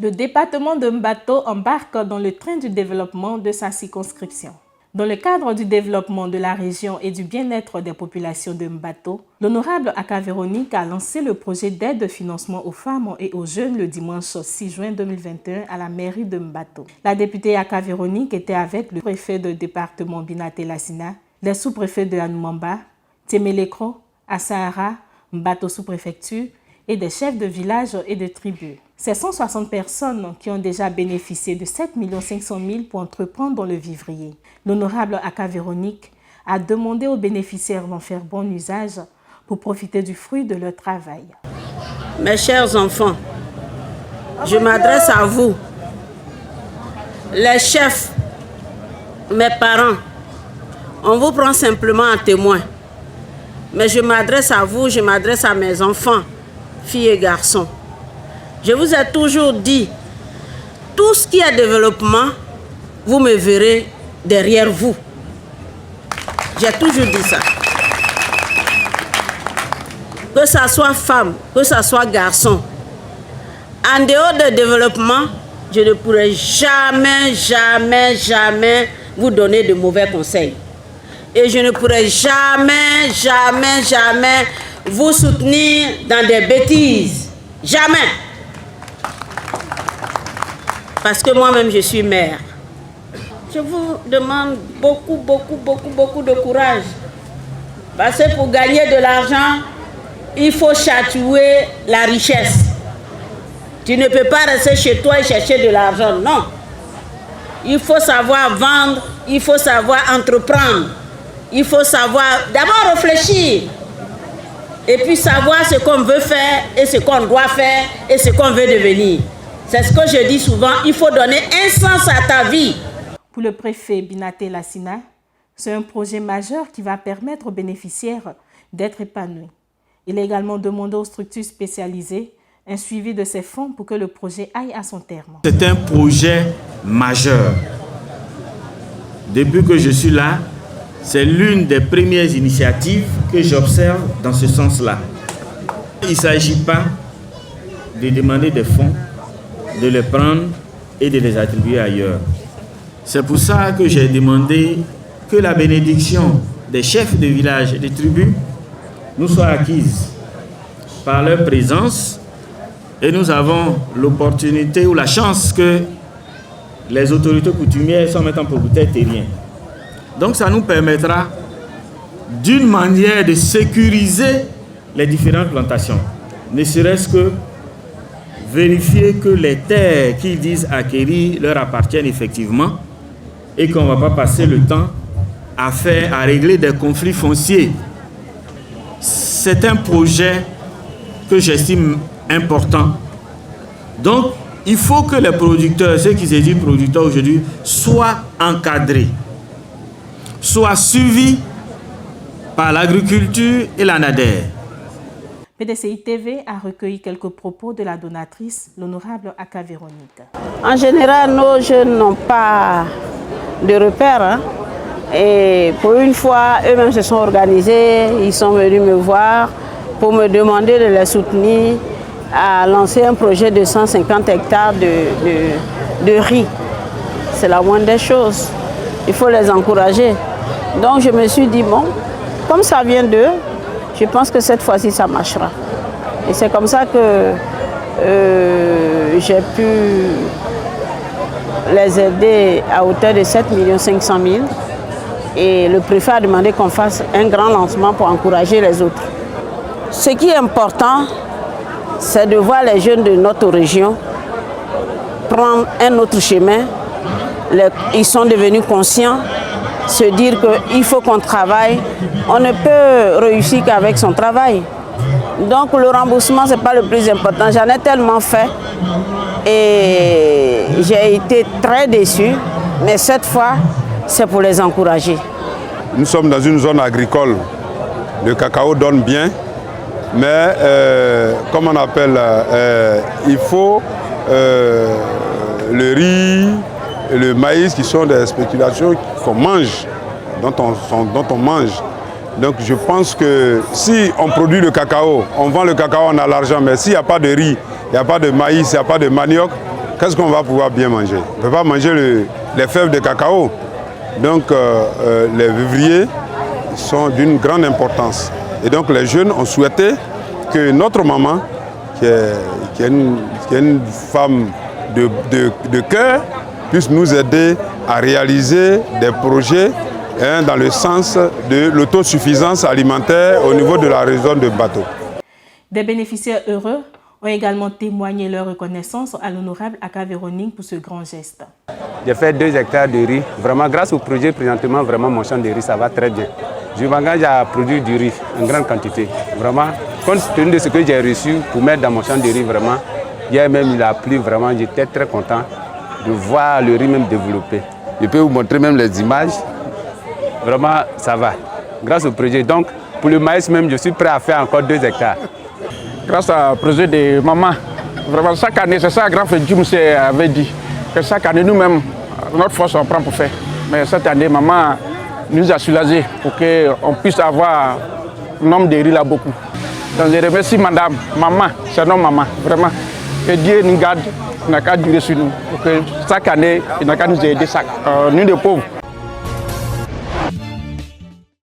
Le département de Mbato embarque dans le train du développement de sa circonscription. Dans le cadre du développement de la région et du bien-être des populations de Mbato, l'honorable Aka Véronique a lancé le projet d'aide de financement aux femmes et aux jeunes le dimanche 6 juin 2021 à la mairie de Mbato. La députée Aka Véronique était avec le préfet de département Binaté Lassina, les sous-préfets de Anoumamba, Temelekro, Asahara, Mbato sous-préfecture et des chefs de village et de tribus. Ces 160 personnes qui ont déjà bénéficié de 7 500 000 pour entreprendre dans le vivrier. L'honorable Aka Véronique a demandé aux bénéficiaires d'en faire bon usage pour profiter du fruit de leur travail. Mes chers enfants, je m'adresse à vous, les chefs, mes parents. On vous prend simplement en témoin. Mais je m'adresse à vous, je m'adresse à mes enfants, filles et garçons. Je vous ai toujours dit, tout ce qui est développement, vous me verrez derrière vous. J'ai toujours dit ça. Que ça soit femme, que ça soit garçon. En dehors de développement, je ne pourrai jamais, jamais, jamais vous donner de mauvais conseils. Et je ne pourrai jamais, jamais, jamais vous soutenir dans des bêtises. Jamais. Parce que moi-même, je suis mère. Je vous demande beaucoup de courage. Parce que pour gagner de l'argent, il faut chatouiller la richesse. Tu ne peux pas rester chez toi et chercher de l'argent, non. Il faut savoir vendre, il faut savoir entreprendre. Il faut savoir d'abord réfléchir. Et puis savoir ce qu'on veut faire et ce qu'on doit faire et ce qu'on veut devenir. C'est ce que je dis souvent, il faut donner un sens à ta vie. Pour le préfet Binaté Lassina, c'est un projet majeur qui va permettre aux bénéficiaires d'être épanouis. Il a également demandé aux structures spécialisées un suivi de ces fonds pour que le projet aille à son terme. C'est un projet majeur. Depuis que je suis là, c'est l'une des premières initiatives que j'observe dans ce sens-là. Il ne s'agit pas de demander des fonds, de les prendre et de les attribuer ailleurs. C'est pour ça que j'ai demandé que la bénédiction des chefs de village et des tribus nous soit acquise par leur présence et nous avons l'opportunité ou la chance que les autorités coutumières sont maintenant propriétaires terriens. Donc ça nous permettra d'une manière de sécuriser les différentes plantations, ne serait-ce que vérifier que les terres qu'ils disent acquérir leur appartiennent effectivement et qu'on ne va pas passer le temps à régler des conflits fonciers. C'est un projet que j'estime important. Donc, il faut que les producteurs, ceux qui se disent producteurs aujourd'hui, soient encadrés, soient suivis par l'agriculture et la NADER. PDCI TV a recueilli quelques propos de la donatrice, l'honorable Aka Véronique. En général, nos jeunes n'ont pas de repères. Hein? Et pour une fois, eux-mêmes se sont organisés, ils sont venus me voir pour me demander de les soutenir à lancer un projet de 150 hectares de riz. C'est la moindre des choses. Il faut les encourager. Donc je me suis dit, bon, comme ça vient d'eux, je pense que cette fois-ci, ça marchera. Et c'est comme ça que j'ai pu les aider à hauteur de 7 500 000. Et le préfet a demandé qu'on fasse un grand lancement pour encourager les autres. Ce qui est important, c'est de voir les jeunes de notre région prendre un autre chemin. Ils sont devenus conscients, se dire qu'il faut qu'on travaille. On ne peut réussir qu'avec son travail. Donc le remboursement, ce n'est pas le plus important. J'en ai tellement fait et j'ai été très déçue. Mais cette fois, c'est pour les encourager. Nous sommes dans une zone agricole. Le cacao donne bien, mais comme on appelle, il faut le riz et le maïs qui sont des spéculations qu'on mange, dont on mange. Donc je pense que si on produit le cacao, on vend le cacao, on a l'argent, mais s'il n'y a pas de riz, il n'y a pas de maïs, il n'y a pas de manioc, qu'est-ce qu'on va pouvoir bien manger? On ne peut pas manger les fèves de cacao. Donc les vivriers sont d'une grande importance. Et donc les jeunes ont souhaité que notre maman, qui est une femme de cœur, puisse nous aider à réaliser des projets dans le sens de l'autosuffisance alimentaire au niveau de la région de Mbato. Des bénéficiaires heureux ont également témoigné leur reconnaissance à l'honorable Aka Véronique pour ce grand geste. J'ai fait 2 hectares de riz. Vraiment, grâce au projet, présentement, vraiment, mon champ de riz, ça va très bien. Je m'engage à produire du riz en grande quantité. Vraiment, compte tenu de ce que j'ai reçu pour mettre dans mon champ de riz, vraiment, hier même, il a plu, vraiment, j'étais très content de voir le riz même développer. Je peux vous montrer même les images. Vraiment, ça va. Grâce au projet. Donc, pour le maïs même, je suis prêt à faire encore 2 hectares. Grâce au projet de maman, vraiment chaque année, c'est ça, grand frère Jim avait dit, que chaque année, nous-mêmes, notre force, on prend pour faire. Mais cette année, maman nous a soulagés pour qu'on puisse avoir un nombre de riz là beaucoup. Donc je remercie madame, maman, c'est notre maman, vraiment. Que Dieu nous garde, il n'a qu'à durer sur nous. Pour que chaque année, il n'a qu'à nous aider. Nous, les pauvres,